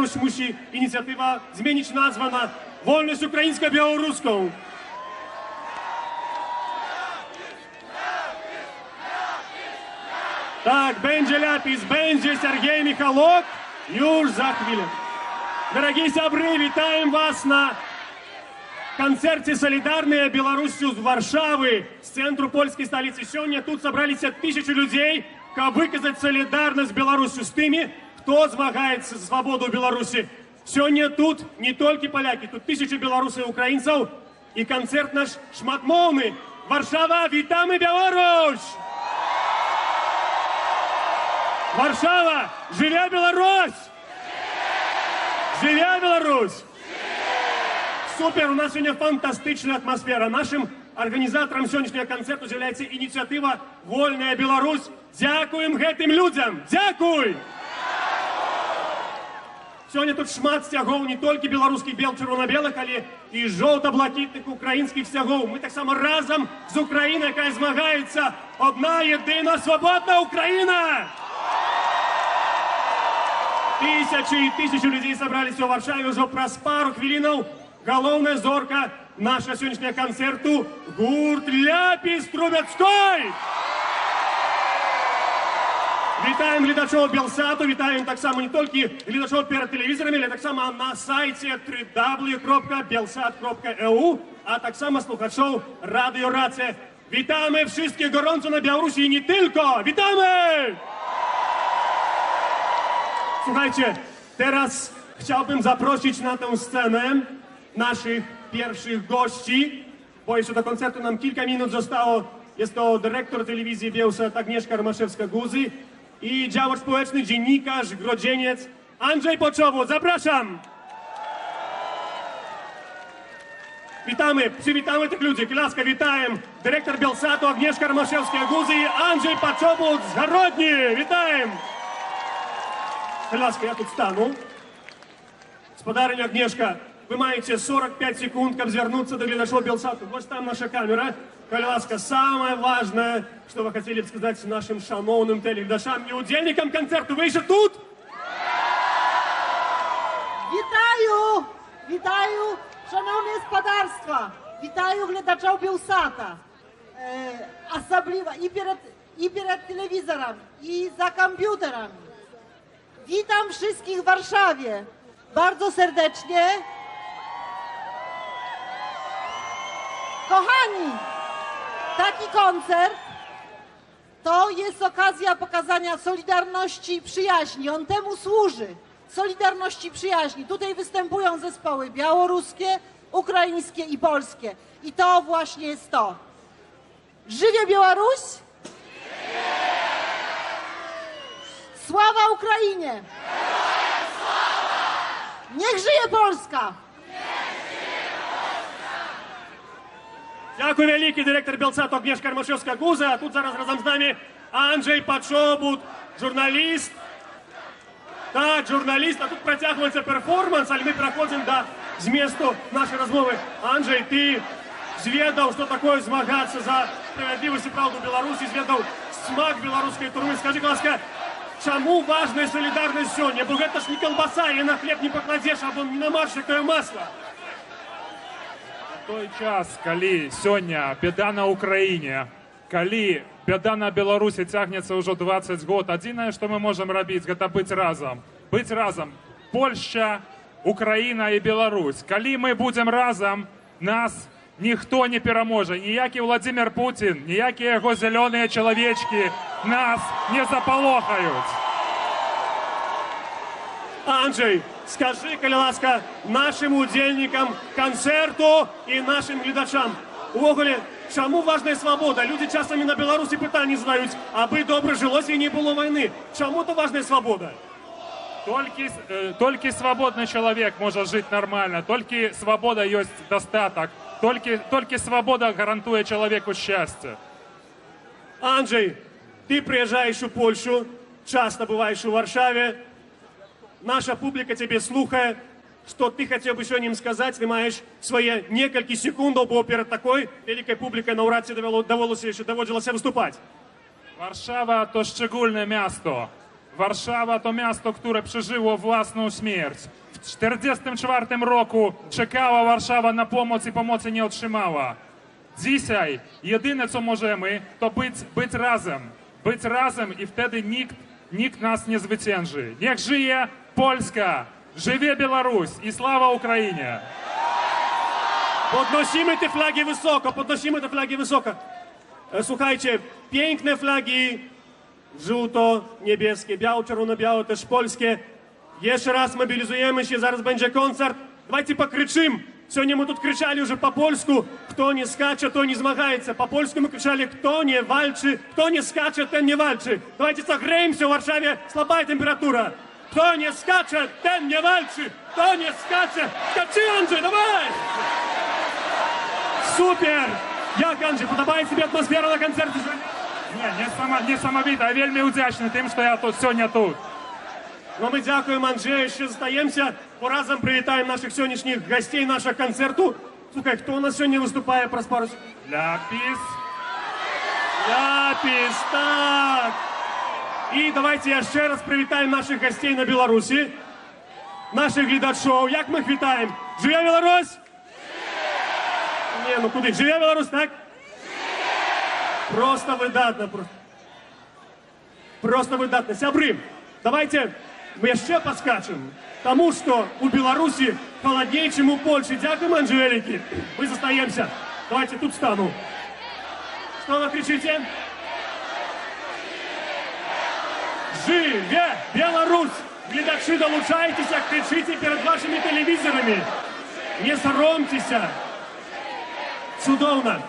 Białoruś musi inicjatywa zmienić nazwę na Wolność Ukraińsko-Białoruską. Tak, będzie Ляпис, będzie Sergiej Michalok już za chwilę. Дорогие сябры, витаем вас на концерте «Солидарная Беларусью» з Варшавы, з центру польской столицы. Сегодня тут собрались 1000 людей, как выказать солидарность Беларусью с теми, кто змагается за свободу Беларуси. Сегодня тут не только поляки, тут 1000 белорусов и украинцев, и концерт наш шматмовный. Варшава, витamy Беларусь! Варшава, живя Беларусь! Живя Беларусь! Супер, у нас сегодня фантастичная атмосфера. Нашим организатором сегодняшнего концерта является инициатива «Вольная Беларусь». Дякуем гэтым людям! Дякуй! Сегодня тут шмат стягов не только белорусских бел-червоно-белых, але и желто-блакитных украинских стягов. Мы так само разом с Украиной, яка змагається. Одна єдина свободна Украина! Тысячи и тысячи людей собрались в Варшаве уже праз пару хвилинов. Головная зорка нашего сегодняшнего концерту — гурт «Ляпис Трубецкой». Вітаємо глядачів Белсату, вітаємо так само не тільки глядачів перед телевізорами, але так само на сайті www.belsat.eu, а так само слухачів Радіо Рація. Вітаємо всіх gorąco на Білорусі і не тільки! Вітаємо! Słuchajcie, teraz chciałbym zaprosić na tę scenę naszych pierwszych gości, bo jeszcze do koncertu nam kilka minut zostało. Jest to dyrektor telewizji Bielsat Agnieszka Romaszewska-Guzy i działacz społeczny, dziennikarz, grodzieniec Andrzej Poczobut. Zapraszam! Witamy, przywitamy tych ludzi. Klaska, witajem. Dyrektor Bielsatu Agnieszka Romaszewska-Guzy i Andrzej Poczobut z Garodni. Witajem! Klaska, ja тут стану. Спадарыня Агнешка, вы маете 45 секунд, как вернуться до глядачов Белсату. Вот там наша камера. Коляска, самое важное, что вы хотели бы сказать нашим шановным телеглядачам и удельникам концерту. Вы еще тут? Вітаю! Вітаю, шановне господарство! Вітаю глядачів Белсата! Особливо i перед телевизором, i za komputerem. Witam wszystkich w Warszawie. Bardzo serdecznie. Kochani, taki koncert to jest okazja pokazania solidarności i przyjaźni. On temu służy. Solidarności i przyjaźni. Tutaj występują zespoły białoruskie, ukraińskie i polskie. I to właśnie jest to. Żywie Białoruś! Sława Ukrainie! Niech żyje Polska! Дякую великий, директор Белсату Агнешка Ромашевска-Гуза. А тут зараз разом з нами Анджей Почобут, журналіст. Так, журналіст. А тут протягується перформанс, але ми переходимо до змісту нашої розмови. Анджей, ти зведав, що таке змагатися за справедливість і правду Білорусі, зведав смак білоруської турми. Скажи, будь ласка, чому важна солідарність сьогодні? Бо це ж не колбаса, і на хліб не покладеш, або не намажеш якое масло. Той час, калі сёння бяда на Украіне, калі бяда на Беларусі цягнецца ўжо 20 год, адзінае, што мы можам рабіць, гэта быць разам. Быць разам. Польшча, Украіна і Беларусь. Калі мы будзем разам, нас ніхто не пераможа. Ніякі Владзімір Пуцін, ніякія яго зялёныя чалавечкі нас не запалохаюць. Анджей, скажи, коли ласка, нашим удельникам концерту и нашим глядачам, увогуле, чому важна свобода? Люди часами на Беларусі питання задають, аби добре жилося і не було війни. Чому то важна свобода? Толькі свабодны чалавек можа жыць нармальна, толькі свабода ёсць дастатак, толькі свабода гарантуе чалавеку шчасце. Анджей, ты приезжаешь в Польшу, часто бываешь в Варшаве, наша публика тебе слухает, что ты хотел бы сегодня им сказать, ты маешь свои несколько секунд, бо перед такой великой публикой на Ураці доводилося выступать. Варшава то szczególne miasto. Warszawa to miasto, które przeżyło własną śmierć. W 1944 roku czekała Warszawa na pomoc i pomocy nie otrzymała. Dzisiaj jedyne co możemy to być razem. Być razem i wtedy nikt nas nie zwycięży. Niech żyje Polska! Żyje Białoruś i sława Ukrainie! Podnosimy te flagi wysoko, podnosimy te flagi wysoko. Słuchajcie, piękne flagi, żółto-niebieskie, biało-czerwono-białe, też polskie. Jeszcze raz mobilizujemy się, zaraz będzie koncert. Давайте покричим. Сегодня мы тут кричали уже по польску, кто не скачет, то не змагається. По польску мы кричали, кто не вальчи, кто не скачет, ten не вальчи. Давайте согреемся, в Варшаве слабая температура. Кто не скачет, ten не вальчи. Кто не скачет, скачи, Анджей, давай! Супер! Як, Анджей, подобається тобі атмосфера на концерті? Несамовито, я вельми удячний тим, що я тут сьогодні тут. Ну, ми дякуємо, Анджею, ще зостаємося. Разом привітаємо наших сьогоднішніх гостей нашого концерту. Слухай, хто у нас сьогодні виступає про пару? Ляпіс. Ляпіс, так. І давайте я ще раз привітаю наших гостей на Білорусі. Наших глядачів. Як ми їх вітаємо? Живе Білорусь? Ні, ну куди? Живе Білорусь, так? Просто видатно. Просто видатно. Сябры, давайте мы ще поскачем, тому что у Беларуси холоднее, чем у Польши. Дякуем, Анжелики. Мы застаемся. Давайте тут стану. Что вы кричите? Живе Беларусь! Глядачи, долучайтесь, кричите перед вашими телевизорами. Не соромьтесь. Чудовно.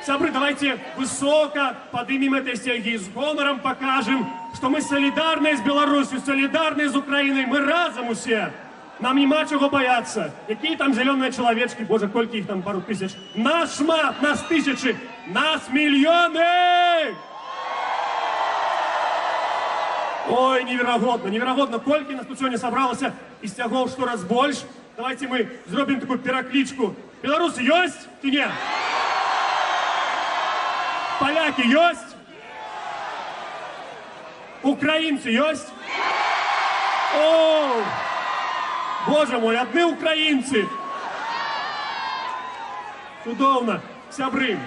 Сябры, давайте высоко поднимем этой стяги, с гонором покажем, что мы солидарны с Беларусью, солидарны с Украиной, мы разом все. Нам нема чего бояться. Какие там зеленые человечки, боже, сколько их там, пару тысяч. Нас шмат, нас тысячи, нас миллионы! Ой, невероятно, невероятно, кольки нас тут сегодня собралось и стягов, что раз больше. Давайте мы сделаем такую перекличку. Беларусь есть или нет? Поляки есть? Украинцы есть? О, боже мой, одни украинцы. Чудовно. Сябры,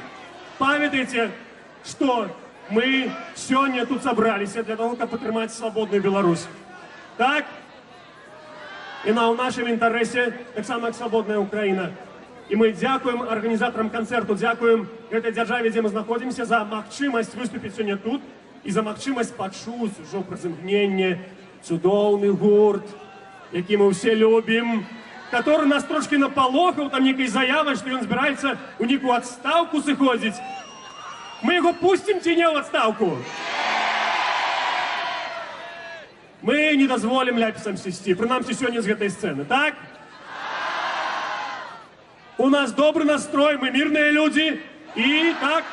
памятайте, что мы сегодня тут собрались для того, чтобы подтримать свободную Беларусь. Так? И на нашем интересе так само как свободная Украина. І ми дякуємо організаторам концерту, дякуємо этой державе, де ми знаходимося, за магчимость виступити сьогодні тут і за магчимость почути вже приземгнення, чудовний гурт, який ми всі любимо, который нас трошки наполохав там некой заявой, що він збирається у некую відставку заходити. Ми його пустимо чи не в відставку? Ми не дозволимо ляпісам сісти, принаймні сьогодні з цієї сцени, так? У нас добрый настрой, мы мирные люди. И так,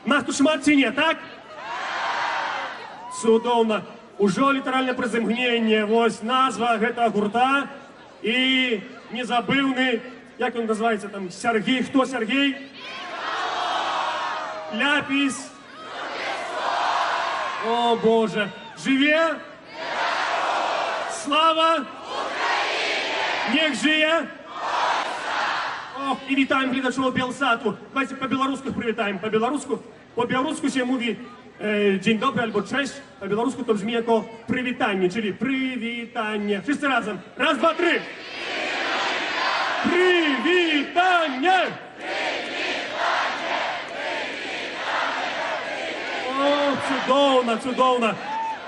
нас тут шмат ці не, так? Чудовно. Уже літеральне приземгнення, ось назва гэтага гурта. І незабывны, як він називається там, Сергій, хто Сергій? Ляпіс. О, Боже. Живе? Слава Україні! Нех жиє! Ох, і вітаємо глядачів Белсату. Давайте по-белоруску привітаємо. По-белоруску? По-белоруску się mówi dzień dobry albo cześć. Po-белоруску to brzmi jako przywitanie, czyli przywitanie. Wszyscy razem. Raz, dwa, trzy. Przywitanie! О, чудовно, чудовно.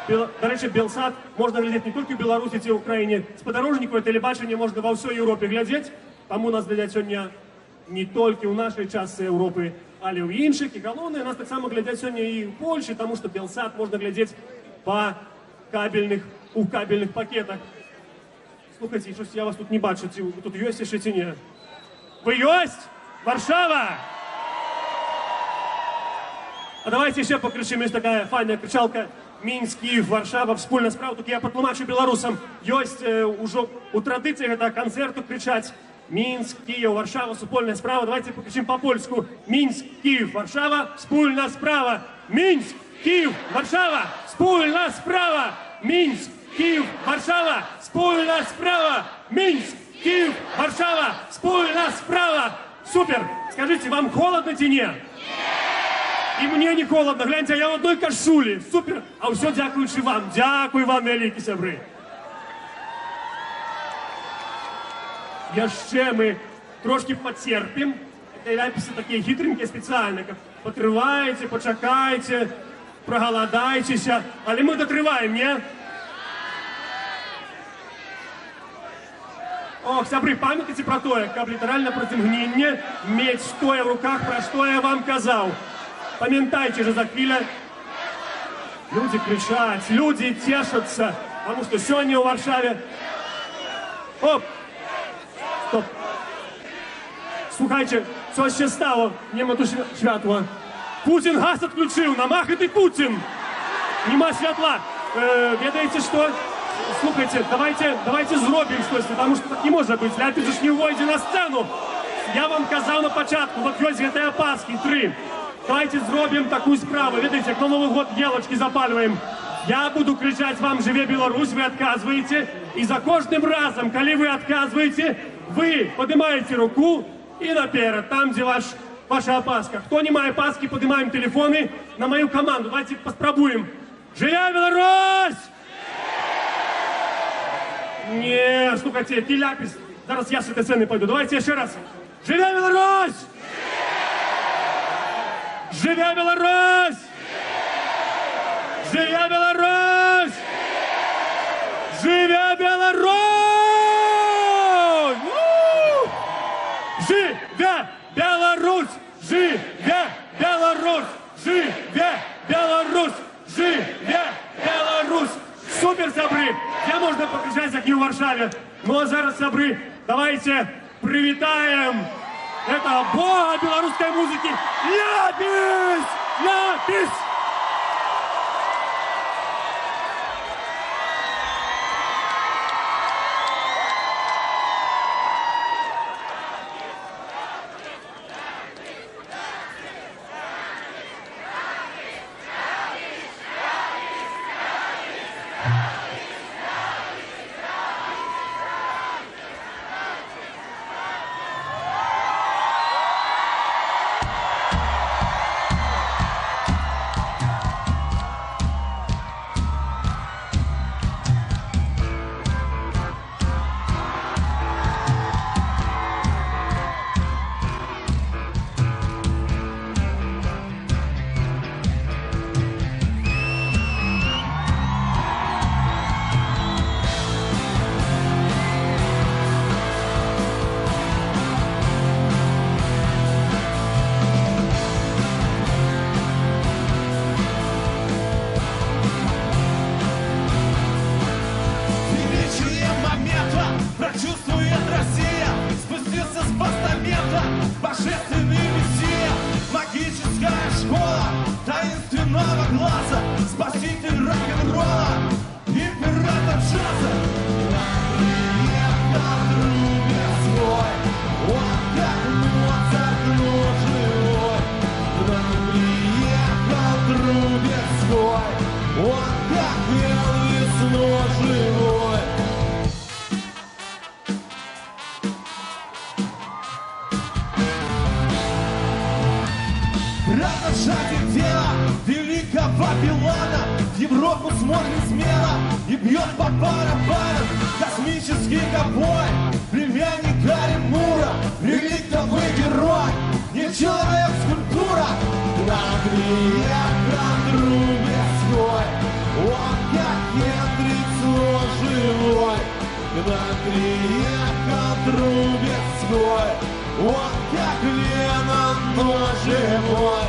До речі, Белсат можна глядати не тільки в Білорусі чи в Україні. З подорожникового телебачення можна во всій Європі глядати. Тому нас глядять сьогодні не тільки в нашій частині Європи, але й в інших. І головне, нас так само глядять сьогодні і в Польщі, тому що Белсат можна глядати у кабельних пакетах. Слухайте, щось я вас тут не бачу. Ви тут є ще чи ні? Ви є? Варшава! А давайте ще покричимо. Є така файна кричалка. Мінськ, Київ, Варшава, wspólna справа. Тут я потлумачу білорусам. Есть уже у традиції этого концерту кричать Мінськ, Київ, Варшава, wspólna справа. Давайте покричим по-польску. Мінськ, Київ, Варшава, wspólna справа. Мінськ, Київ, Варшава, wspólna справа. Мінськ, Київ, Варшава, спільна справа! Мінськ, Київ, Варшава, спільна справа! Супер! Скажите, вам холодно чи ні? І мені не холодно. Гляньте, я в одній кашулі. Супер! А все дякуючи вам. Дякую вам, великі сябри. Ще ми трошки потерпим. Це ляписи такі хитренькі спеціально. Потривайте, почекайте, проголодайтеся. Але ми дотриваємо, ні? Ох, сябри, пам'ятайте про те, як літерально проти гніння, меч стоя в руках, про що я вам казав. Пам'ятайте же за хвиля. Люди кричать, люди тешатся, потому что сегодня в Варшаве... Оп! Стоп! Слухайте, що ще стало? Нема тут святла. Путін газ відключив, намахати Путін! Нема святла. Ведаете что? Слухайте, давайте зробимо щось, потому что так не може бути. Ляпіс ж не вийде на сцену. Я вам казав на початку, вот ось гэтыя опаски, 3. Давайте зробимо таку справу. Видите, як на Новый год елочки запаливаем. Я буду кричать вам «Живе Беларусь», вы отказываете. И за каждым разом, коли вы отказываете, вы поднимаете руку и наперед, там, где ваша опаска. Кто не має опаски, поднимаем телефоны на мою команду. Давайте попробуем. «Живе Беларусь!» Не, слухайте, ти ляпис. Зараз я с этой сцены пойду. Давайте еще раз. «Живе Беларусь!» Живе Беларусь! Живе Беларусь! Живе Беларусь! Живе Беларусь! Живе Беларусь! Живе Беларусь! Живе Беларусь! Супер, сябры! Я можна покричать, як і у Варшаві. Ну а зараз, сябры, давайте привітаємо этого бога белорусской музыки Ляпис! Ляпис! Продолжатель дела великого Вавилона в Европу смотрит смело и бьет по барабанам. Космический ковбой, племянник Гарри Мура, реликтовый герой, не человек, скульптура. Приехал Трубецкой, он как Хендрикс, но живой. Приехал Трубецкой, он как Леннон, но живой.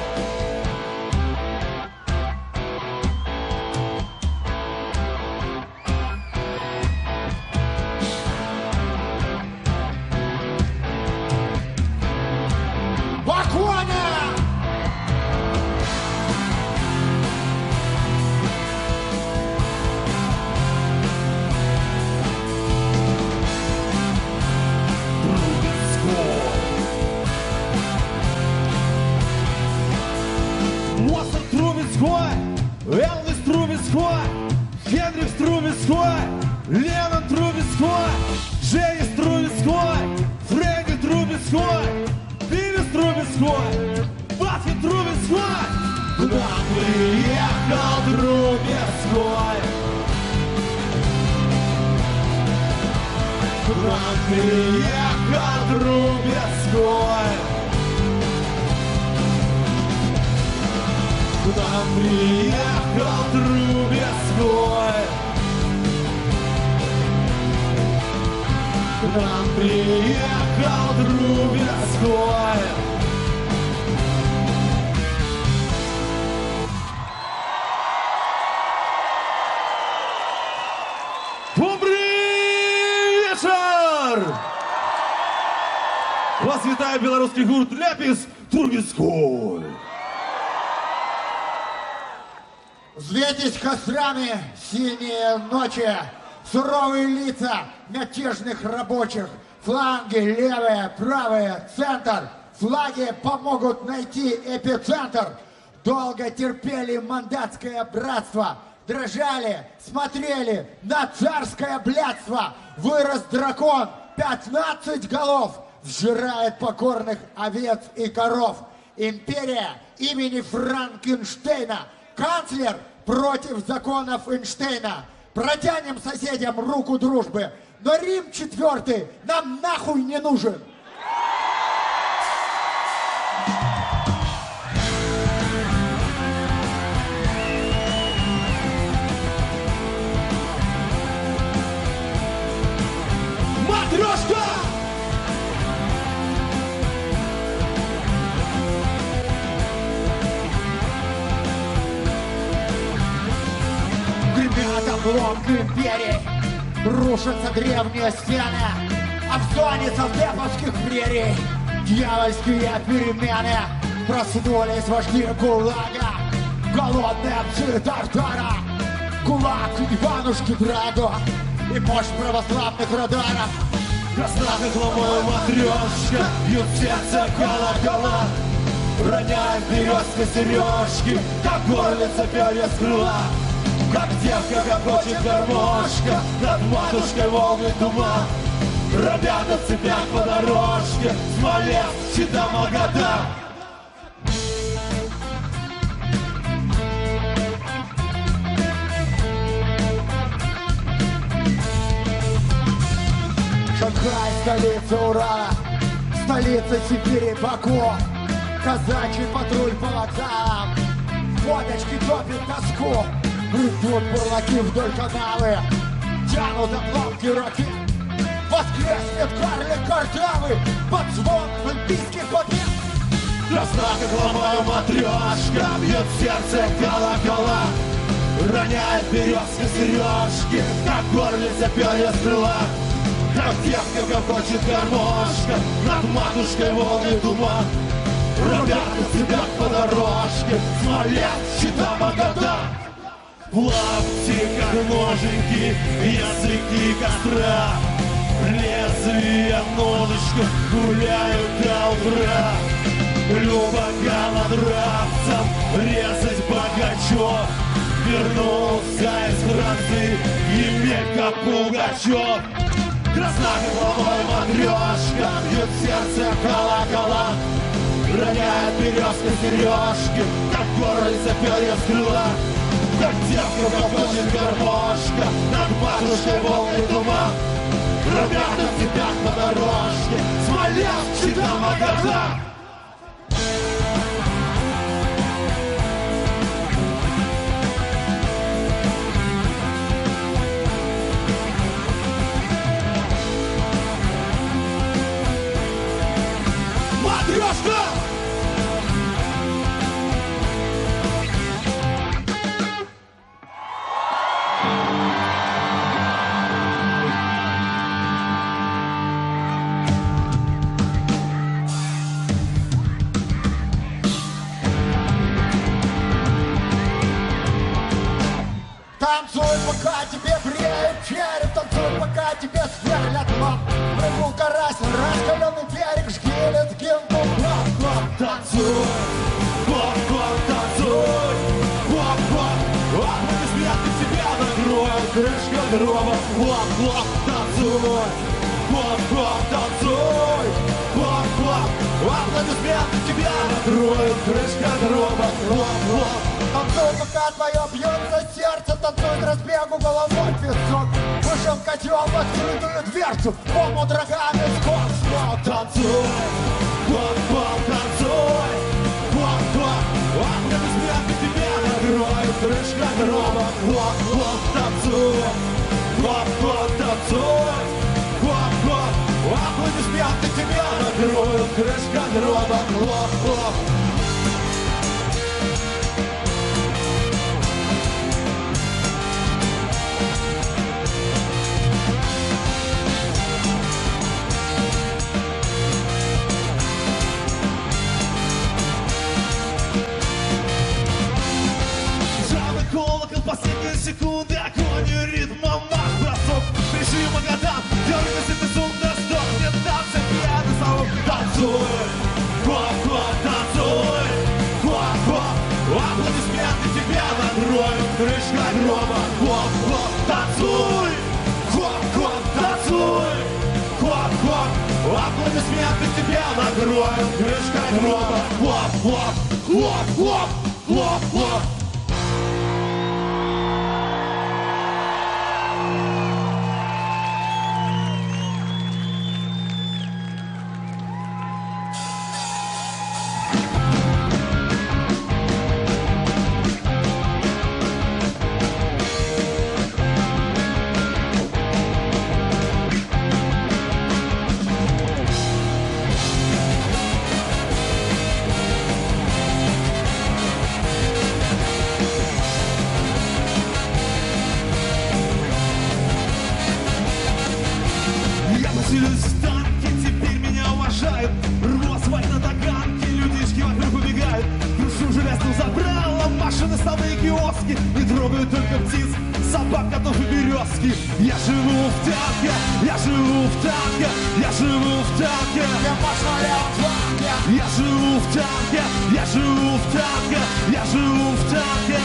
К нам приехал Трубецкой. К нам приехал Трубецкой. К нам приехал Трубецкой. Добрый вечер! Вас вітає білоруський гурт Ляпіс Трубецкой. Взвейтесь кострами синие ночи, суровые лица мятежных рабочих, фланги левые, правые, центр, флаги помогут найти эпицентр. Долго терпели мандатское братство, дрожали, смотрели на царское блядство. Вырос дракон, 15 голов, сжирает покорных овец и коров. Империя имени Франкенштейна, канцлер против законов Эйнштейна. Протянем соседям руку дружбы, но Рим IV нам нахуй не нужен. Матрешка! Гремят обломки империи, рушатся древние стены, а в зоне совдеповских прерий дьявольские перемены. Проснулись вожди ГУЛАГа, голодные псы Тартара, ГУЛАГ Иванушки Драго и мощь православных радаров. Красна, как ломая матрешка, бьют сердце колокола. Роняем березка сережки, как горлица перья с крыла. Как девка гогочет гармошка, над матушкой волны туман. Робят на цепях по дорожке, Смоленск, Чита, Магадан. Шанхай, столица Урала, столица Сибири, Баку. Казачий патруль по вокзалам, водочки топит тоску. Идут бурлаки вдоль канавы, тянут обломки ракет. Воскреснет карлик картавый под звон олимпийских побед. Красна, как ломая матрешка, бьет сердце колокола. Роняет березка сережки, как горлица перья с крыла. Как девка гогочет гармошка, над матушкой волны туман. Робят на цепях по дорожке, Смоленск, Чита, Магадан. В лаптиках ноженьки, языки костра, лезвия ножичков гуляют до утра. Люба голодравцам резать богачев, вернулся из Франции Емелька Пугачев. Красна, как ломая матрешка, бьет сердце колокола. Роняет березка сережки, как горлица перья с крыла. Как девка гогочет гармошка, над матушкой волны туман. Робят на цепях по дорожке, Смоленск, Чита, Магадан. Матрешка! Танцуй, пока тебе бреют череп, танцуй, пока тебе сверлят лоб. Прыгнул карась, раскаленный берег, шкелет, гимн, Танцуй, поп-поп, танцуй, поп-поп. Аплодисменты тебя накроют, крышка гроба, поп-поп, танцуй, поп-поп, танцуй, поп-поп. Аплодисменты тебя накроют, крышка гроба, поп-поп. Танцуй, пока твое бьется сердце, танцует разбегу головой в песок. Вышел котел в открытую дверцу, омут рогами скок, скок. Танцуй, клоп-клоп, танцуй, клоп-клоп. Аплодисменты тебя накроют, крышка гроба. Клоп-клоп, танцуй, клоп-клоп, танцуй, клоп-клоп. Аплодисменты тебя накроют, крышка гроба. Клоп-клоп. Колокол, последние секунды, агонию ритмом, марш, бросок, прижим по годам, дергайся ты с ума, сдохнет танцы, пьяный совок. Танцуй, клоп-клоп, танцуй, клоп-клоп, аплодисменты тебя накроют, крышка гроба. Клоп-клоп, танцуй, клоп-клоп, танцуй, клоп-клоп, аплодисменты тебя накроют, крышка гроба. Клоп-клоп, клоп-клоп, клоп-клоп. Силюсь в танке, теперь меня уважают. Рву асфальт на таганке, людишки вокруг убегают. Крушу железным забралом, машины, столы, киоски. Не трогают только птиц, собак, котов и березки. Я живу в танке, я живу в танке, я живу в танке. Я живу в танке, я живу в танке, я живу в танке.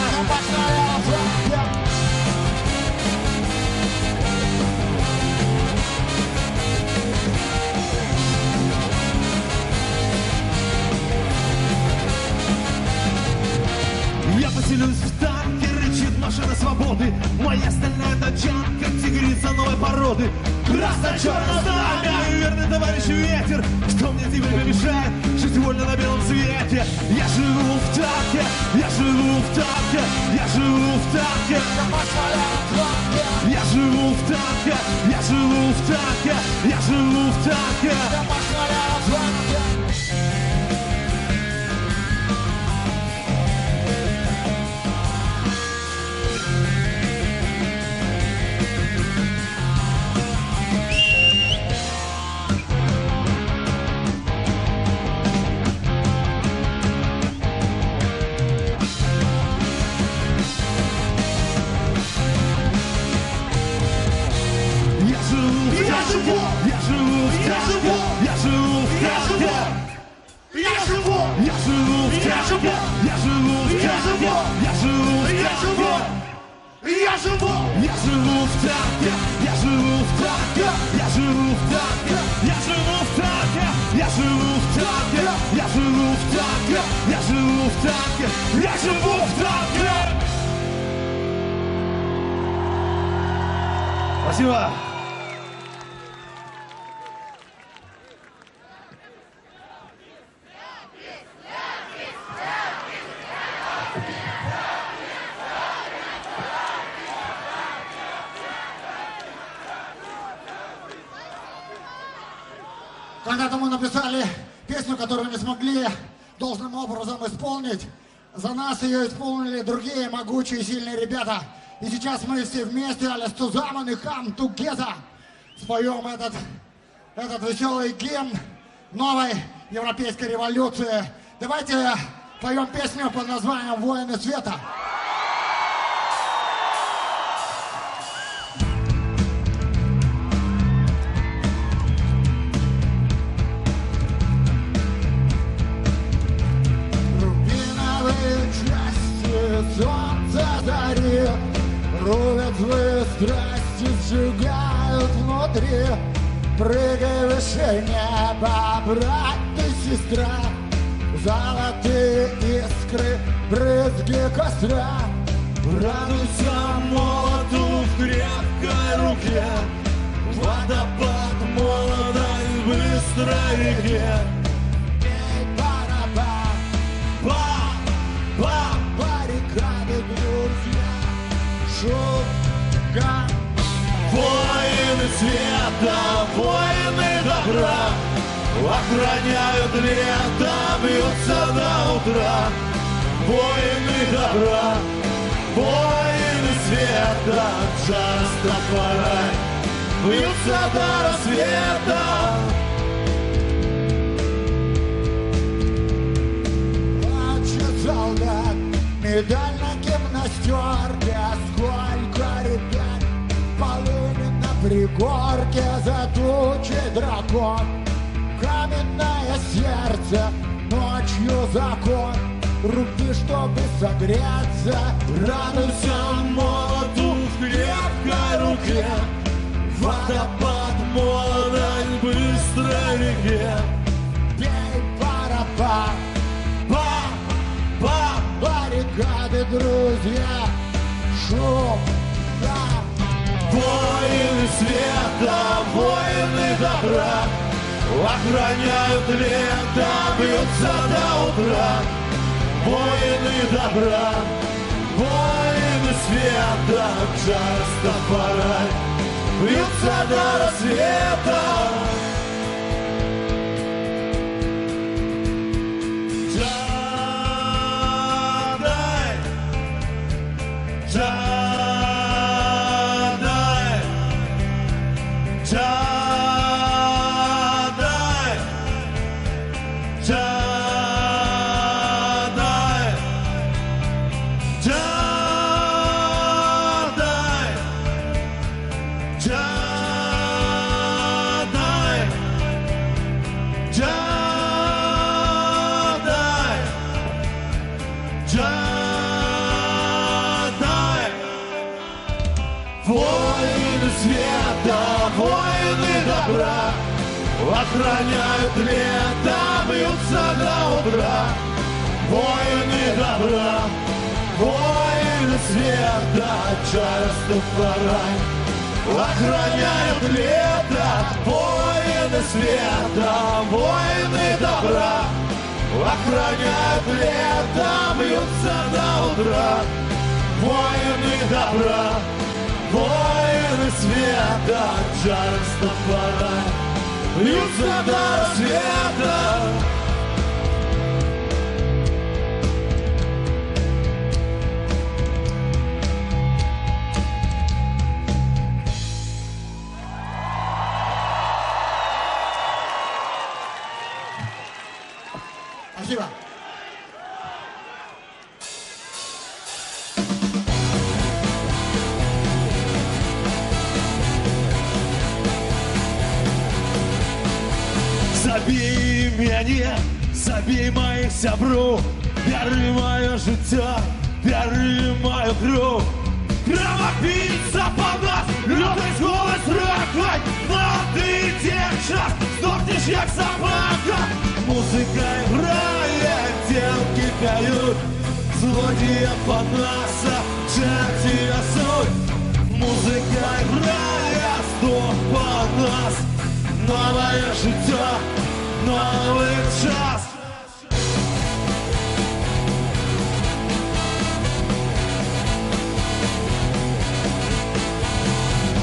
Я поселюсь в танке, рычит машина свободы. Моя стальная тачанка, тигрица новой породы. Красно-черное знамя, верный товарищ ветер. Что мне теперь помешает жить вольно на белом свете? Я живу в танке, я живу в танке, я живу в танке. Я живу в танке, я живу в танке, я живу в танке. Спасибо. Когда-то мы написали песню, которую не смогли должным образом исполнить. За нас ее исполнили другие могучие, сильные ребята. И сейчас мы все вместе, alles zusammen и come together, споем этот веселый гимн новой европейской революции. Давайте поем песню под названием «Воины света». Солнце зари, рубят злые страсти, сжигают внутри. Прыгай выше неба, брат ты, сестра, золотые искры, брызги костра. Радуйся молоту в крепкой руке, водопад молодой в быстрой реке. Эй, барабан, Бам! баррикады, друзья, шум, гам. Воины света, воины добра охраняют лето, бьются до утра. Воины добра, воины света, часто пора, бьются до рассвета. Плачет солдат, медаль на гимнастерке, сколько ребят полыни на пригорке, за тучей дракон. Каменное сердце, ночью закон, руки, чтобы согреться. Радуйся молоту в крепкой руке, водопад молодой в быстрой реке. Бей барабан, Бам! баррикады, друзья, шум, гам. Воины света, воины добра охраняют лето, бьются до утра. Воины добра, воины света, часто пора, бьются до рассвета. Джадай, Джадай, Джадай, Джадай, Джадай, Джадай, Джадай, Джадай. Воины света, воины добра охраняют лето, бьются до утра. Воины добра, воины света, часто пора, охраняют лето. Воины света, воины добра охраняют лето, бьются до утра. Воины добра, воины света, часто пора, бьются до рассвета. Спасибо. Забій мене, забій моїх сябру, бери моє життя, бери мою кров. Кровопийца по нас, лютый голос ракой, но ты час сдохнешь, як собака. Музыка играет, девки поют, злодея по нас, черти суть. Музыка играет, сдох по нас, новое життя, новый час.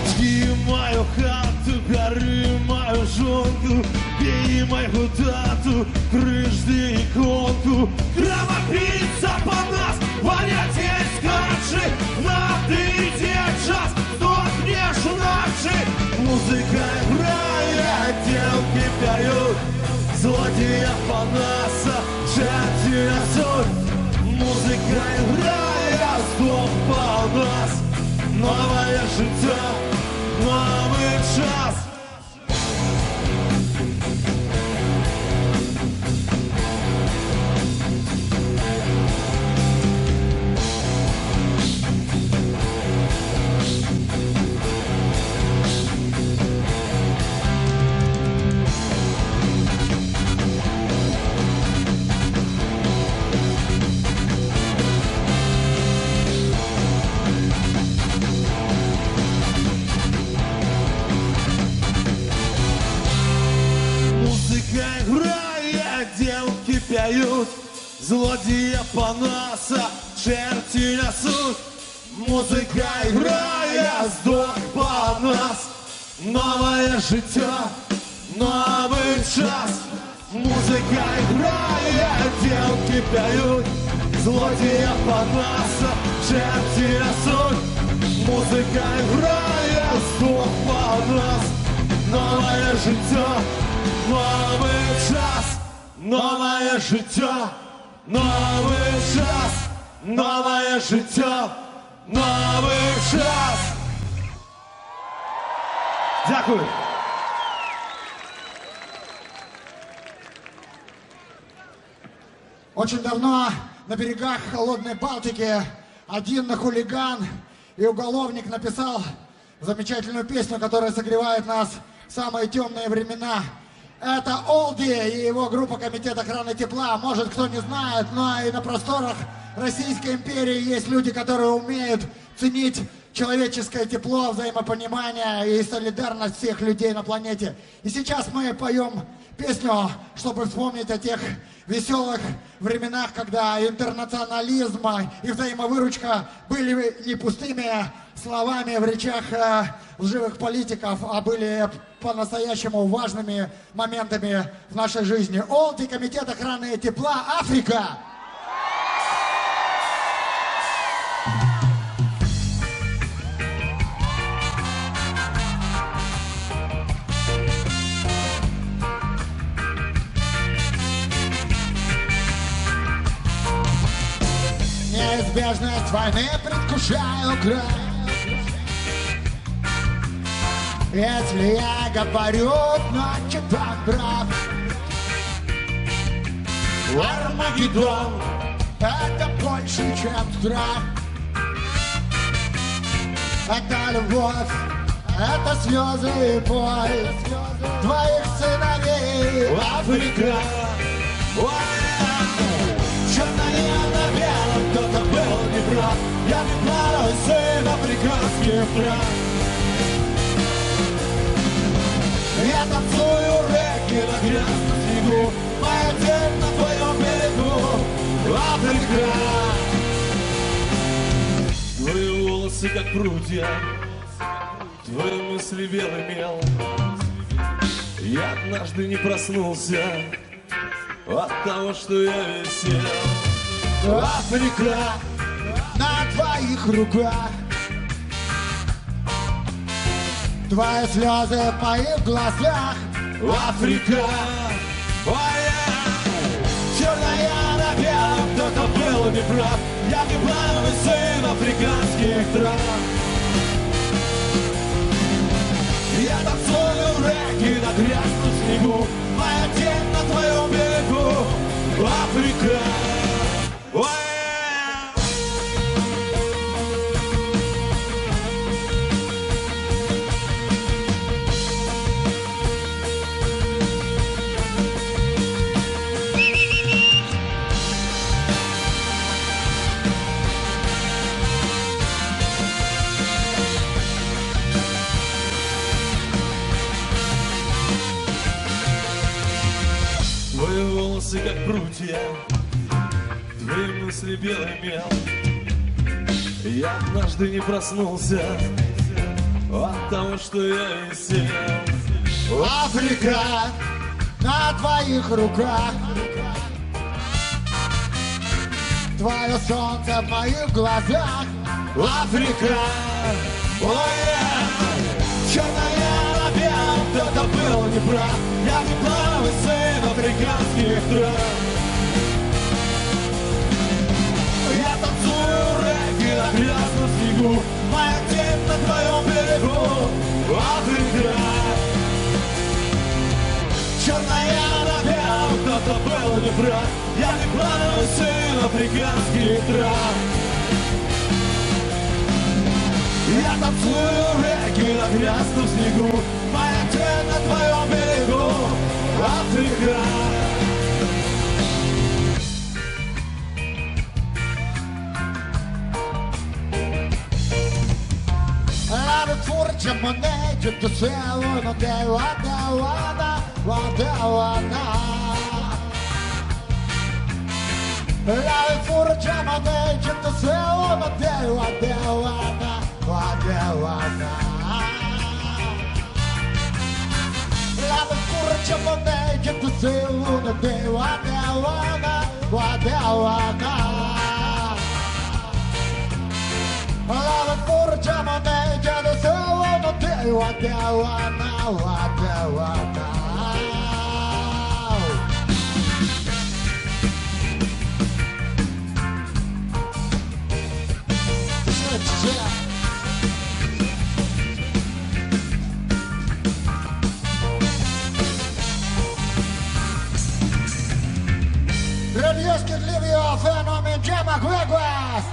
Жги мою хату, гори мою жонку, бей мою дату, крыжди иконку. Кровопийца по нас, воняте скачи, надыйте час, сдохнешь ночи. Музыка играет, девки поют, злодея по нас, черти суть. Музыка играет, сдох по нас, новое життя, новый час. кипяют, злодеи по носа, черти несут. Музика играя, сдох по нас. Новое життя, новый час. Музыка играя, дел кипяют, злодеи по носа, черти несут. Музыка играя, сдох по нас. Новое життя, новый час. Новое життя, новий час, нове життя, новий час. Дякую. Очень давно на берегах холодной Балтики один хулиган и уголовник написал замечательную песню, которая согревает нас в самые темные времена. Это Олди и его группа «Комитет охраны тепла». Может, кто не знает, но и на просторах Российской империи есть люди, которые умеют ценить человеческое тепло, взаимопонимание и солидарность всех людей на планете. И сейчас мы поем песню, чтобы вспомнить о тех веселых временах, когда интернационализм и взаимовыручка были не пустыми словами в речах лживых политиков, а были по-настоящему важными моментами в нашей жизни. Олди, Комитет охраны тепла, Африка! Неизбежность войны предвкушаю край. Если я говорю, значит он прав. Армагеддон — это больше, чем страх. Это любовь, это слезы и боль твоих сыновей. Африка, черная на белом, кто-то был неправ. Я не плаваю, сын африканских трав. Я танцую реки на грязном снегу, моя тень на твоем берегу, Африка. Твои волосы как прутья, твои мысли белый мел. Я однажды не проснулся от того, что я висел. Африка на твоих руках. Твои слезы в моих глазах. Африка, черная на белом, кто-то был неправ. Я не плавный сын африканских трав. Я танцую реки на грязном снегу, моя тень на твоем берегу, Африка. Твои волосы как прутья, твои мысли белый мел. Я однажды не проснулся от того, что я висел. Африка на твоих руках. Твое солнце в моих глазах. Африка, черная на белом, кто-то был неправ. Я не плавный сын африканских трав. Я танцую реки на грязном снегу, моя тень на твоем берегу, Африка. Черная на белом, кто-то был неправ. Я не плавный сын африканских трав. Я танцую реки на грязном снегу, моя тень на твоем берегу, Африка. La forgia moneggia tu sei uno che vada. La furgiamo dei cento se uno deu adewana, adewana. La furgiamo dei cento se uno deu adewana, adewana. La furgiamo dei cento se uno deu adewana, adewana. Радиоский Ливио, феномен Джема Гвегуас.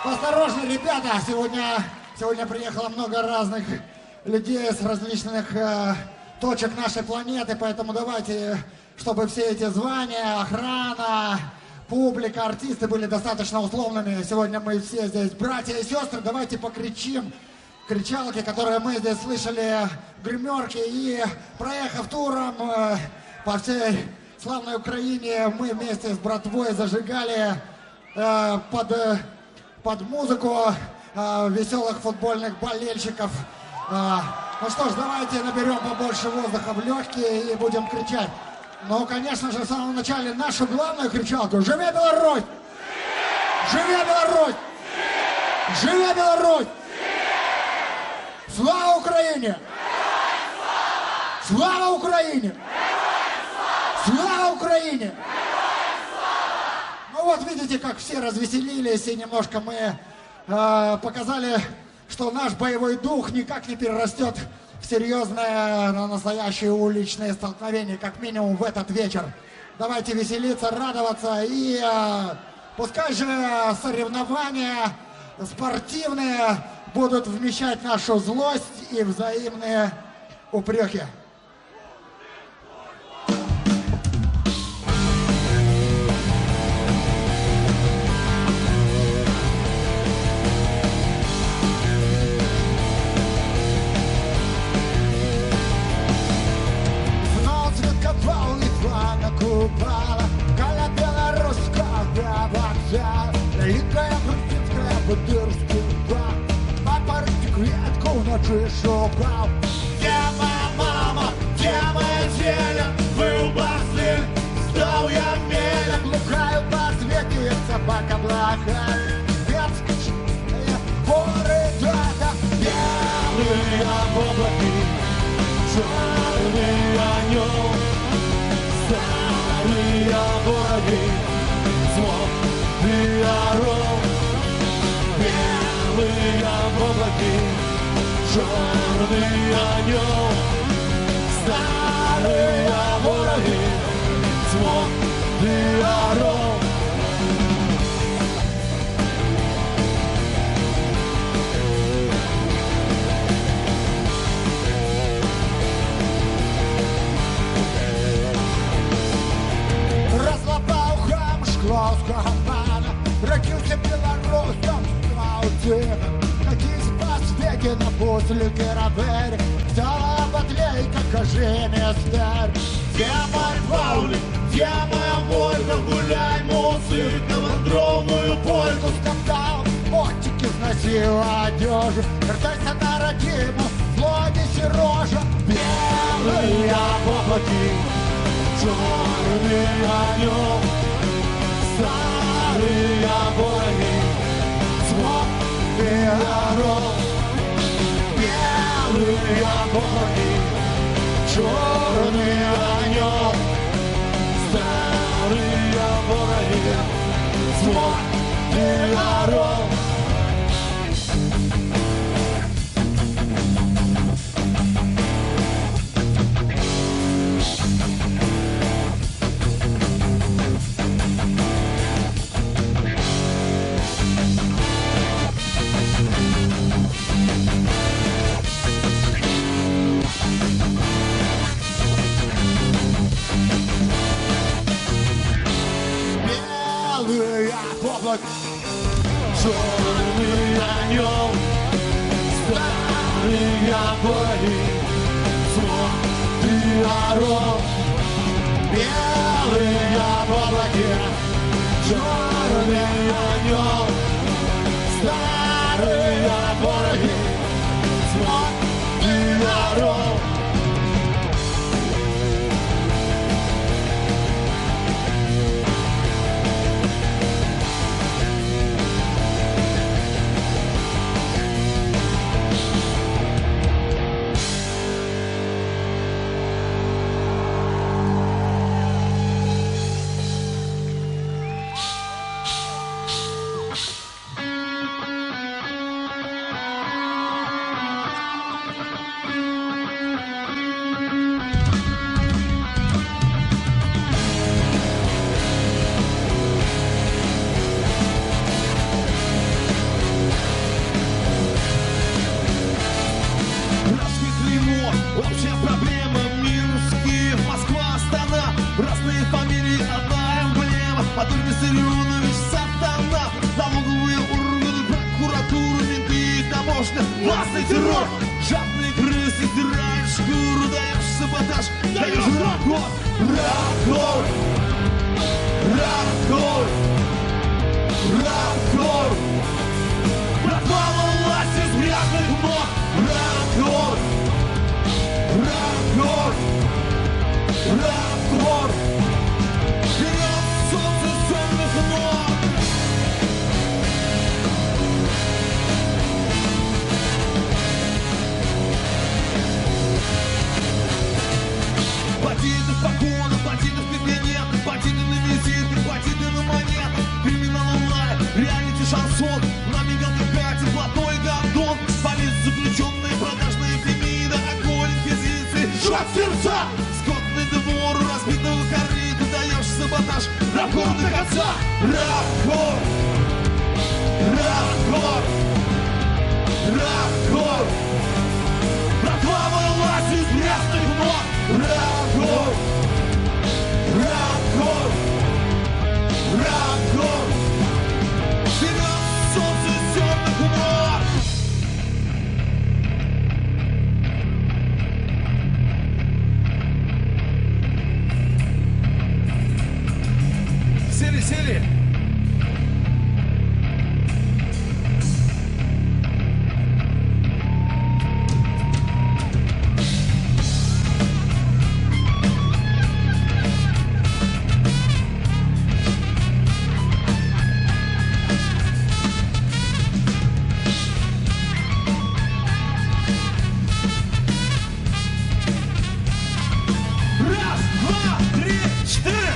Осторожно, ребята, сегодня приехало много разных людей с различных точек нашей планеты, поэтому давайте, чтобы все эти звания, охрана, публика, артисты были достаточно условными. Сегодня мы все здесь братья и сестры, давайте покричим кричалки, которые мы здесь слышали в гримерке, и проехав туром по всей славной Украине, мы вместе с братвой зажигали под музыку веселых футбольных болельщиков. Ну что ж, давайте наберем побольше воздуха в легкие и будем кричать. Ну, конечно же, в самом начале нашу главную кричалку: «Живе Беларусь! Живе Беларусь! Живе Беларусь! Слава Украине! Слава Украине! Слава Украине!» Ну вот видите, как все развеселились, и немножко мы показали, что наш боевой дух никак не перерастет в серьезное, настоящее уличное столкновение, как минимум в этот вечер. Давайте веселиться, радоваться, и пускай же соревнования спортивные будут вмещать нашу злость и взаимные упреки. Купала, коля белорусского вокзала, великая грузинская бутырский бал, папа кветку в ночи шукал. Где моя мама, где моя зелень, был бассейн, стал я мелем, глухая посветит собака блоха, ветские горы тата, белые облаки, черный анёл. Старые вороги, звон и орел, белые облаки, черный анёл. Старые вороги, звон и орел. Шкловского пана, родился белорусом сына, надеюсь по свете на после Керабери, стала батлейка, кажи мистер. Где мой Паулик, где моя Вольга, гуляй, музыка, вандровную польку скандал, мотики сносил одежу, вертайся на родиму, злодись и рожа, белые облаки, черный анёл. Старые вороги, звон и орел, белые облаки, черный анёл. Старые вороги, звон и орел. Черный анёл, старые вороги, звон и орел, белые Старые облаки, черный анёл. Старые облаки, смутный орел. Общая проблема, мирские, Москва, Астана. Разные фамилии, одна эмблема. Адольф Виссарионович, сатана. Налоговые органы, прокуратура, менты и таможня. Властный террор, жадные крысы, сдираешь шкуру, даешь саботаж, даешь ракор. Ракор, ракор, ракор. Пропала власть из грязных ног. Ракор. Ракор! Ракор! Вперед, солнце сонных ног! Бандиты в погонах, бандиты в кабинетах, бандиты на визитах, бандиты на монетах, криминал онлайн, реалити шансон, на мигантах катит блатной гондон, политзаключенные, продажные фемиды, огонь инквизиции, шаг сердца, скотный двор разбитого корыта, даешь саботаж, ракор до конца, ракор, ракор, ракор, проклавая власть из грязных ног, ракор, ракор, ракор, вперед, солнце темных ног. Сели. Раз, два, три, четыре.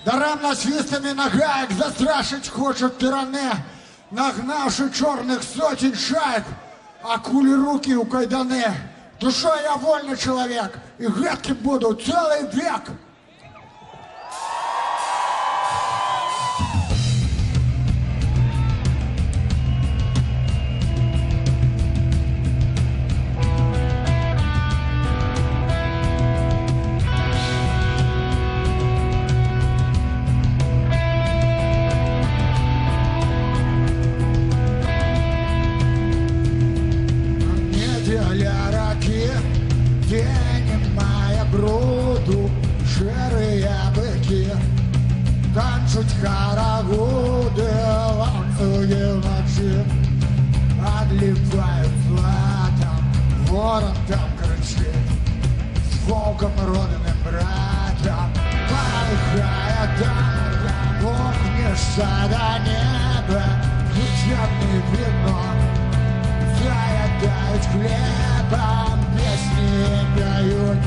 Дарам насвистами нагаек застрашить хочет тиране, нагнавши черных сотен шаек, акули руки у кайдане. Душой я вольный человек, и гадким буду целый век. Неделя раки, день моя броду, добраться до неба, ключами вином, заедают хлебом, песни поют,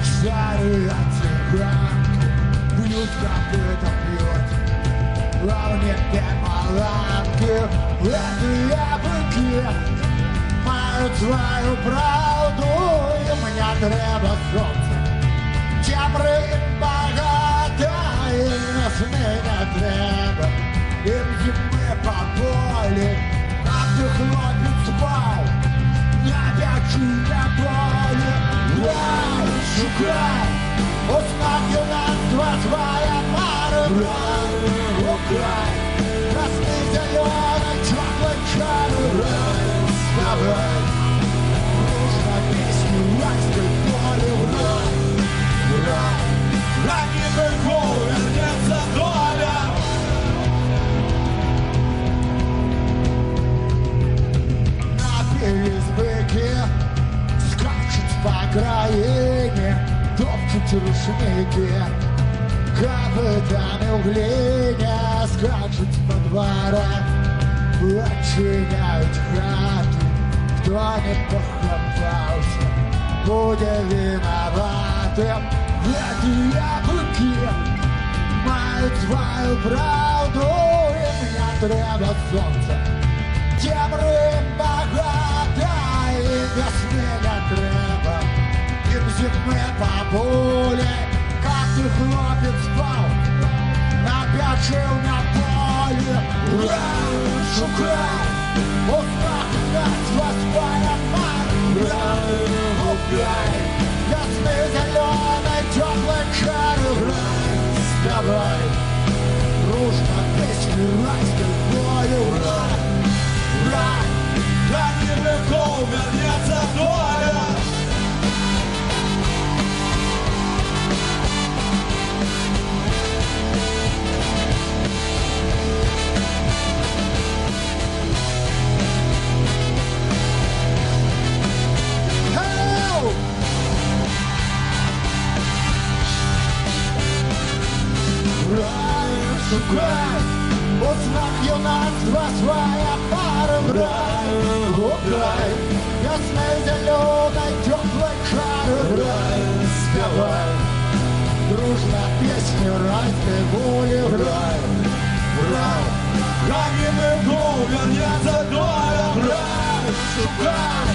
старые цыганки, бьют копыта, пьют, а мне пепаланки, эти яблоки мають свою правду, і мені треба сонце. Темри їм багато, і нас не треба. Їм зими по полі, а ти хлопець спав, на п'ячу на полі. Рай, шукай, ознак юнацтва своя пара. Рай, шукай, красний, зелений, чорний, чорний. Рай, вставай, нужно песню райской поле. Рай, рай, Раненый гол, вернется доля. на переизбытке скачут по краине, топчут рушники, капитаны в глине скачут по дворам, отчиняют хаты. Кто не похлопался, будет виноватым. Эти яблоки мають свою правду, і мені треба сонце. Темри багато, і весни не треба. Їм зими бабулі, як ти хлопець спав, нап'ячив на полі. Рай, шукай, ознак юнацтва своя пара. Рай, шукай, ясний, зелений, теплий чар. Рай, вставай, дружно песню райской поле. Рай, рай, Раненый гол, вернется доля. hello! Рай, шукай, ознак юнацтва своя пара. Рай, шукай, ясный, зеленый, теплый шар. Рай, вставай, дружно песню райской воли. Рай, рай, Раненый гол, вернется доля. рай, шукай,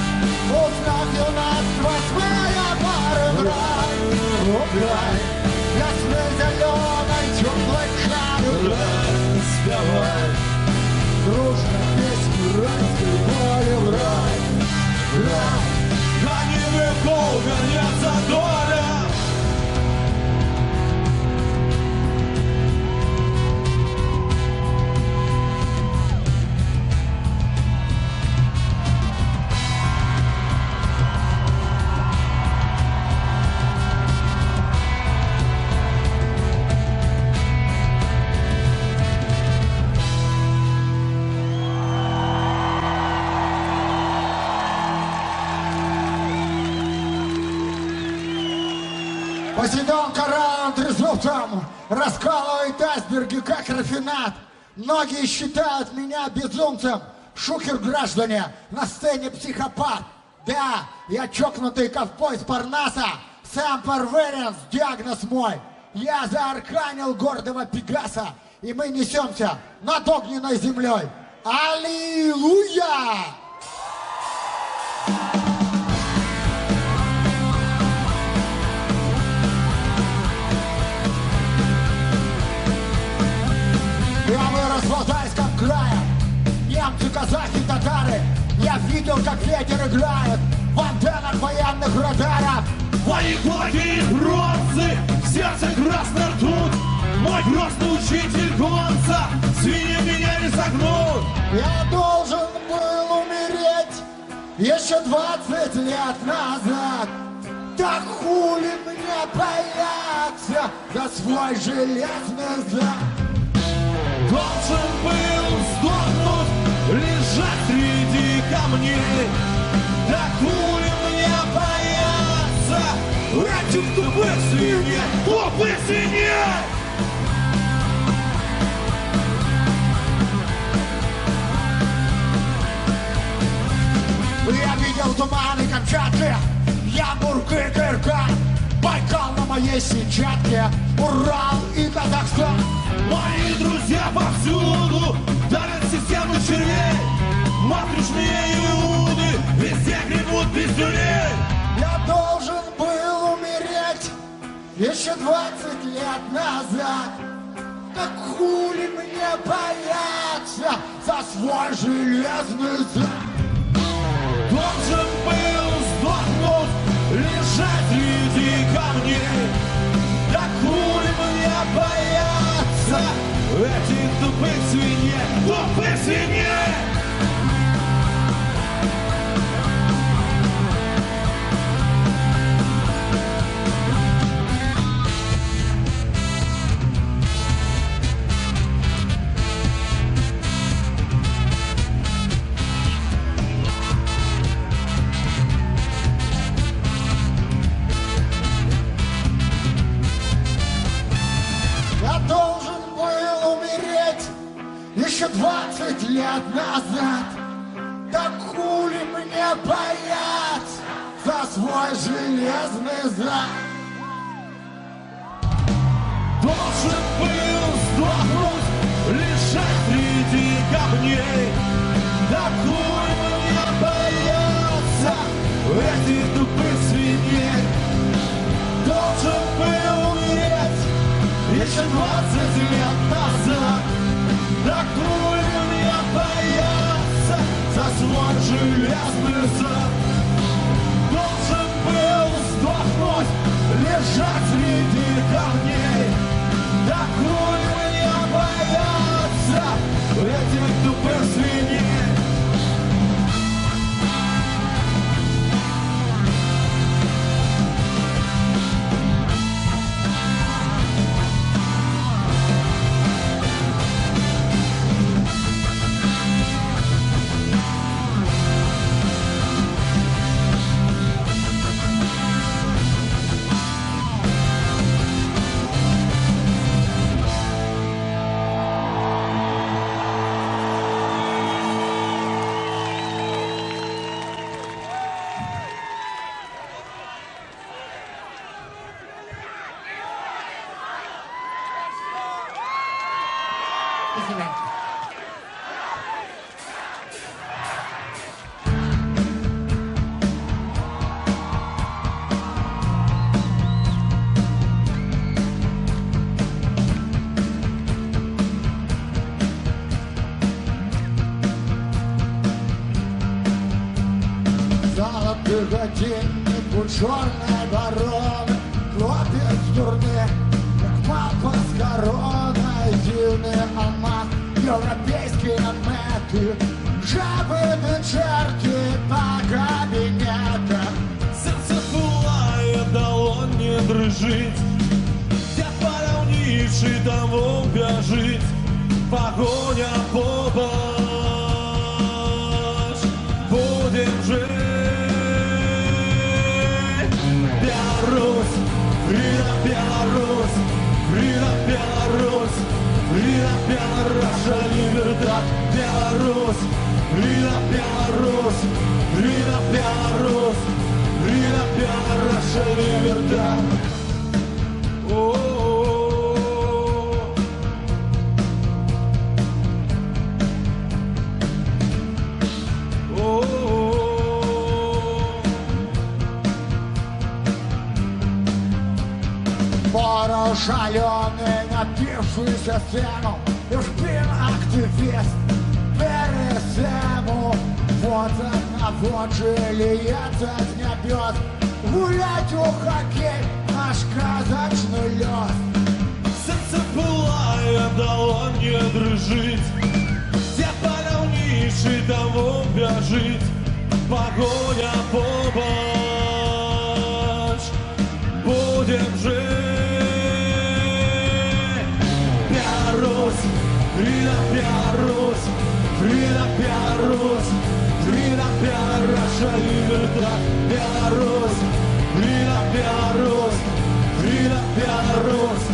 ознак юнацтва своя пара. Рай, шукай, ясный, зеленый, теплый шар. Рай, вставай, дружно песню райской воли. Рай, рай, Раненый гол, вернется доля. Посейдон кораллом трезубцем раскалывает айсберги, как рафинат. Многие считают меня безумцем. Шухер, граждане, на сцене психопат. Да, я чокнутый ковбой с Парнаса. Сам Парверенс, диагноз мой. Я заарканил гордого Пегаса. И мы несемся над огненной землей. Аллилуйя! Я вырос в Алтайском крае. Немцы, казахи, татары. Я видел, как ветер играет в антеннах военных радаров. Мои кулаки и бронзы, в сердце красный ртуть. Мой грозный учитель гонца, свиньи меня не согнут. Я должен был умереть еще 20 лет назад. Так хули мне бояться за свой железный зад. Должен был сдохнуть, лежать среди камней. Да хули мне бояться этих тупых свиней, тупых свиней! Вижу туманы Камчатки, Ямбург и Кыргыз, Байкал на моей сетчатке, Урал и Казахстан. Мои друзья повсюду давят систему червей. Матрешные иуды везде гребут пиздюлей. Я должен был умереть еще 20 лет назад. Так хули мне бояться за свой железный зад? Должен был сдохнуть, лежать среди камней. Так хули мне бояться этих тупых свиней, тупых свиней. Я должен был умереть еще 20 лет назад. Так хули мне бояться за свой железный зад? Должен был сдохнуть, лежать среди камней. Так хули мне бояться этих тупых свиней. Должен был умереть еще 20 лет назад. Так хули мне бояться за свой железный зад. Должен был сдохнуть, лежать среди камней. Так хули мне бояться этих тупых свиней. Спасибо. Золотый годинник у черной вороны, хлопец дурны, как папа с короной, дивный алмаз, европейские меты, жабы да черти по кабинетам. Сердце пылает, долон не дрожит. Я полнейший домов бежит. Погоня побач. Будем жить. Беларусь, Фрида, Беларусь, Фрида, Беларусь, Фрида, Беларусь, Либердат, Беларусь, Фрида, Беларусь, Фрида, Беларусь, Фрида, Беларусь, Либердат. Пора шаленый, напившийся сцену, и шпин-активист пересему. Вот одна, вот этот небес, гулять у хоккей, наш казачный лед. Сердце пылает, долон не дрожит. Где полнейший домов бежит. Погоня побач. Будем жить. Беларусь, Фрида, Беларусь, Фрида, Беларусь, Фрида, Беларусь, Либердат, Беларусь, Фрида, Беларусь, Фрида, Беларусь,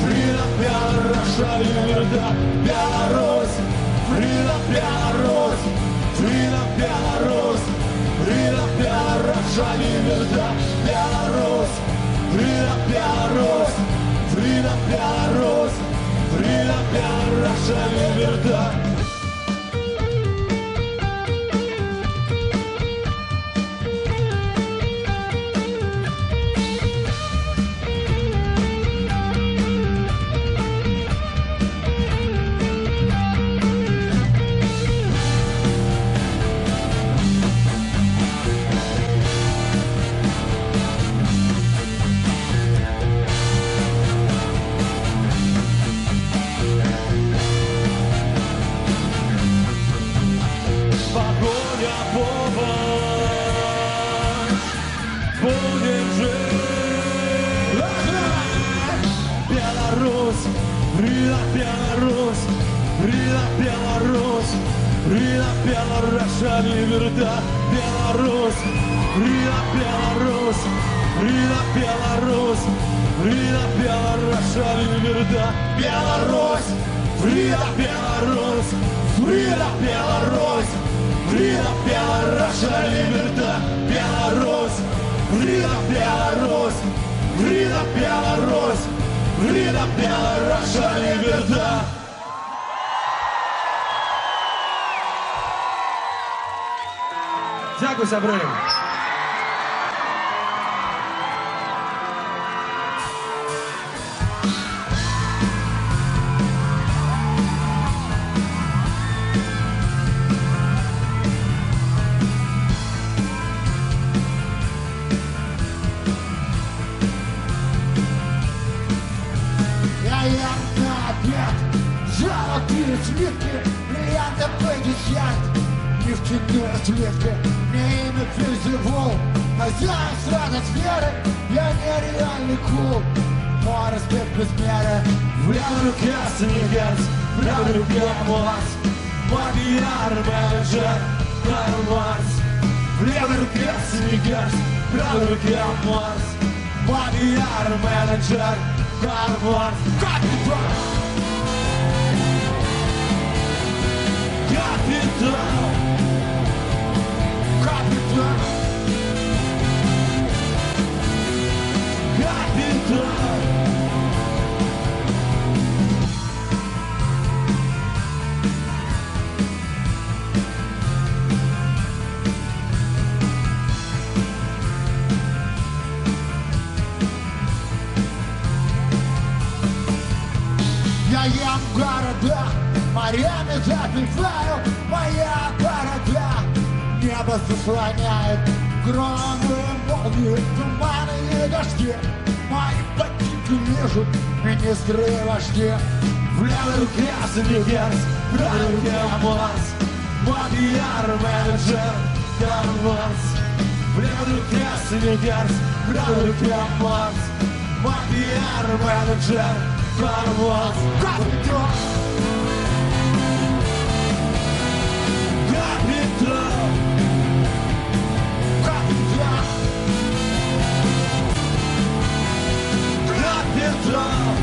Фрида, Беларусь, Либердат, Беларусь, Фрида, Беларусь, Фрида, Беларусь, Фрида, Беларусь. Russia libertà, Belarus, freedom Belarus, freedom Belarus, freedom Belarus, Russia libertà. Погоня повод, будем жить. Беларусь, freedom Беларусь, freedom Беларусь, freedom Беларусь, Russia libertà. Беларусь, freedom Беларусь, freedom Беларусь, freedom Беларусь, Russia libertà. Беларусь, freedom Беларусь, freedom Беларусь. Freedom Belarus, Russia libertà. Belarus, freedom Belarus, freedom Belarus, freedom Belarus, Russia libertà. Дякую, сябри. Я ем на обед золотые слитки, бриллианты P50, нефтяные слитки. Мне имя Фельзевул, хозяин стратосферы, я нереальный клуб, мой респект без меры. В левой руке Снегерс, в правой руке Марс, мой пиар-менеджер Карл Марс. В левой руке Снегерс, в правой руке Марс, мой пиар-менеджер Карл Марс. Капитан! Капитан! Капитан! Капитан! Я ем города, морями запиваю, моя борода. Небо заслоняет громы, молнии, туманы и дожди. Мои ботинки лежат, министры и вожди. В левой руке Снегерс, в правой руке Марс, мой пиар-менеджер Карл Марс. В левой руке Снегерс, в правой руке Марс, мой пиар-менеджер Карл Марс. Капитан! Капитан! Капитан! Капитан!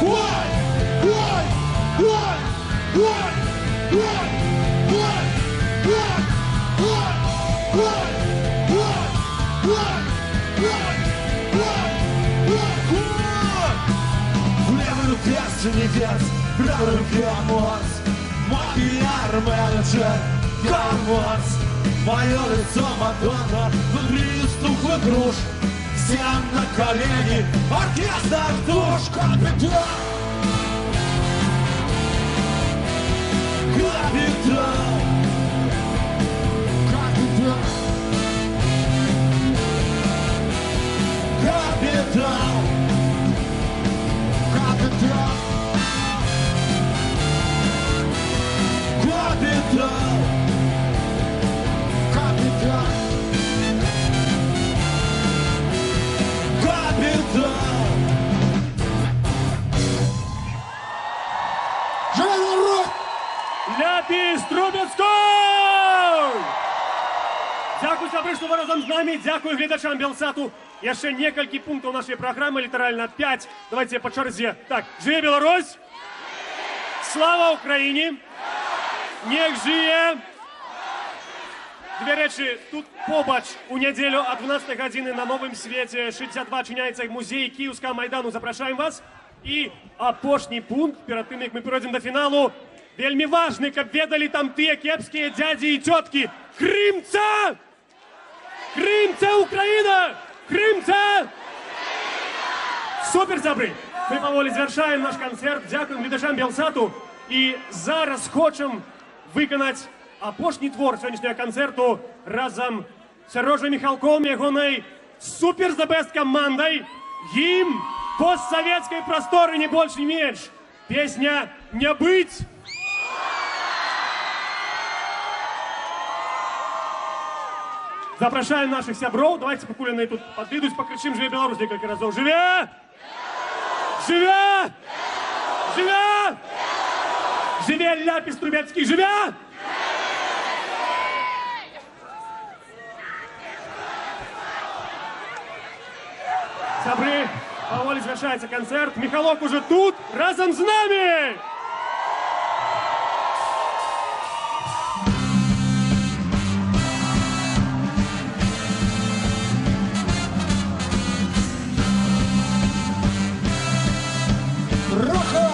Ой! Ой! Ой! Ой! Ой! Ой! Ой! Ой! Ой! Ой! В левой руке Снегерс, в правой руке Марс, мой пиар-менеджер Карл Марс. Мое лицо Мадонна, внутри стухлых груш. Всем на колени, оркестр душ. Капитан! Капитан! Капитан! Капитан! Капитан! Капитан! Капитан! Капитан! Живи Русь! Ляпіс Трубецький! Дякую, сябры, што вы разам з намі. Дякую гледачам Белсату. Яшчэ некалькі пунктаў нашай праграмы, літаральна 5. Давайте па чарзе. Так, жыве Беларусь! Слава Украіне! Нех жыве! Дві речі, тут побач у неділю о 12 годині на Новому Світі 62 чиняється музей Київського Майдану. Запрошуємо вас. І апошній пункт, перед тим, як ми перейдемо до фіналу, вельми важний, каб ведали там тыя кепські дяді і тітки. Крым це! Крым це Україна! Крым це! Супер, сябры! Ми поволі завершаємо наш концерт. Дякуємо глядачам Белсату. І зараз хочемо виконати апошні твор сьогоднішнього концерту разом з Сережей Михалком і ягонай супер the best командой. Гімн постсоветской просторы, не больше, не меньше. Песня «Не быть». Запрошаем наших сябров. Давайте покуленные тут подвидусь, покричим «Живе Беларусь» несколько разов. Живе! Живе! Живе! Живе Ляпис Трубецкий! Живе! Сябры, поволі завершается концерт. Михалок уже тут, разом с нами! Роха!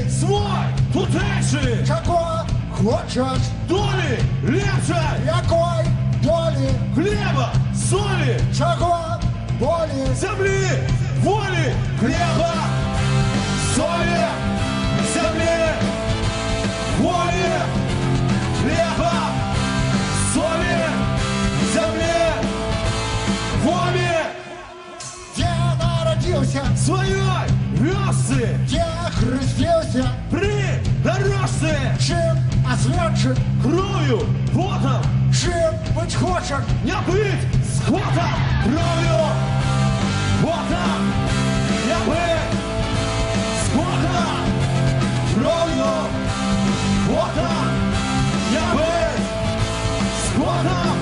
Свой, тутейший, Чого хочеш? доли, лепшей, Якої долі? хлеба, соли, Чого болі? земли, воли, хлеба, соли, земли, воли, хлеба, соли, земли, воли, Де народився? своей вёсы, Де хрестився? при дорожце, Чим освячен? кровью, потом, Чим бить хочеш? не быть скотом, кровью, потом, не быть скотом, кровью, потом, не быть скотом.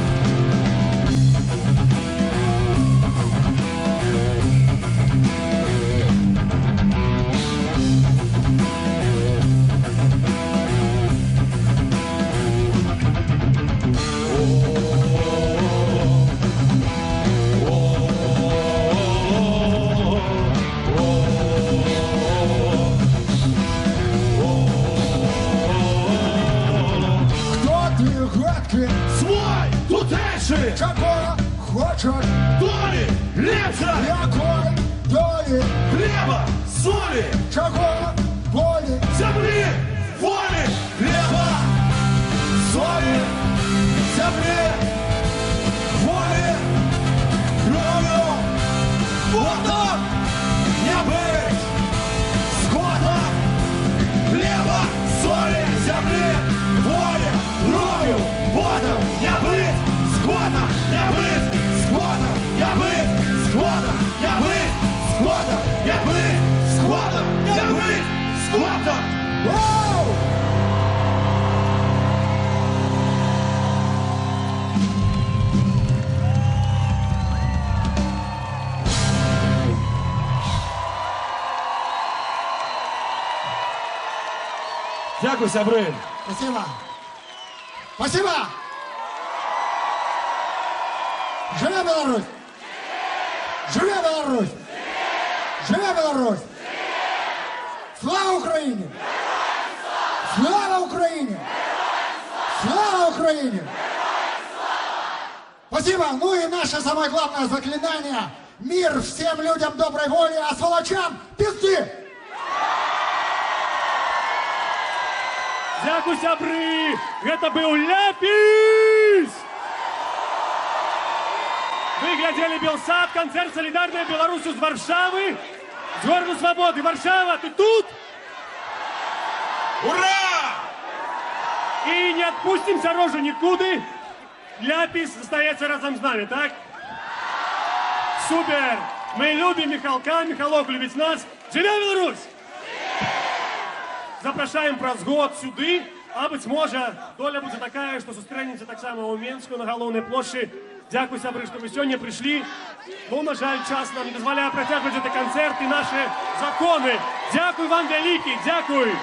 Хто ти гадкий? Свой тутейший, Чого хочеш? доли, лепша, Якої долі? хлеба, соли, Чого болі? земли, воли, хлеба, соли, земли, воли, кровью, потом, не быть скотом, хлеба, соли, земли, воли, кровью, потом, не быть скотом, не быть скотом, не быть скотом, не быть скотом, не быть скотом, не быть скотом. Вау! Дякую, сябри. Спасибо. Спасибо. Живе Беларусь! Живе Беларусь! Живе Беларусь! Слава Україні! Слава Україні! Слава Україні! Спасибо. Ну и наше самое главное заклинание. Мир всем людям доброй воли, а сволочам пизды! Дякую, сябры! Гэта быў Ляпіс! Вы глядели Белсат, концерт «Солидарная Беларусь» из Варшавы. С города Свободы. Варшава, ты тут? Ура! И не отпустимся рожу никуда. Ляпис остается разом с нами, так? Супер! Мы любим Михалка, Михалок любит нас. Живе Беларусь! Запрошаем праз год сюды А быть може, доля будзе такая, што сустрэнеце таксама ў Менску на галоўнай плошчы. Дзякуй, сябры, што вы сёння прыйшлі. Ну, на жаль, час нам не дазваляе працягваць гэты канцэрт і нашы законы. Дзякуй вам вялікі, дзякуй.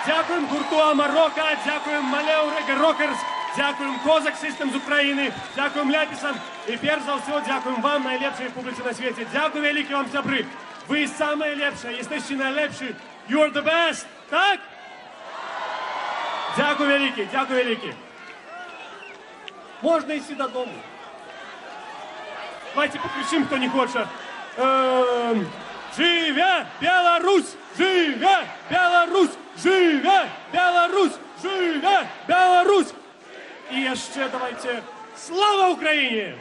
Дзякуем гурту Амарока, дзякуем Малеў Рэгэ Рокерс, дзякуем Козак Сістэмс з Украіны, дзякуем Ляпісам і перш за ўсё дзякуем вам, найлепшай публіцы на свеце. Дзякуй вялікі вам, сябры. Вы самыя лепшыя, jesteście найлепшы. You're the best, так? Дзякуй вялікі, дзякуй вялікі. Можна ісці дадому. Давайте покричим, кто не хочет. Живе Беларусь! Живе Беларусь! Живе Беларусь! Живе Беларусь! И еще давайте слава Украине!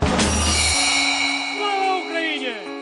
Слава Украине!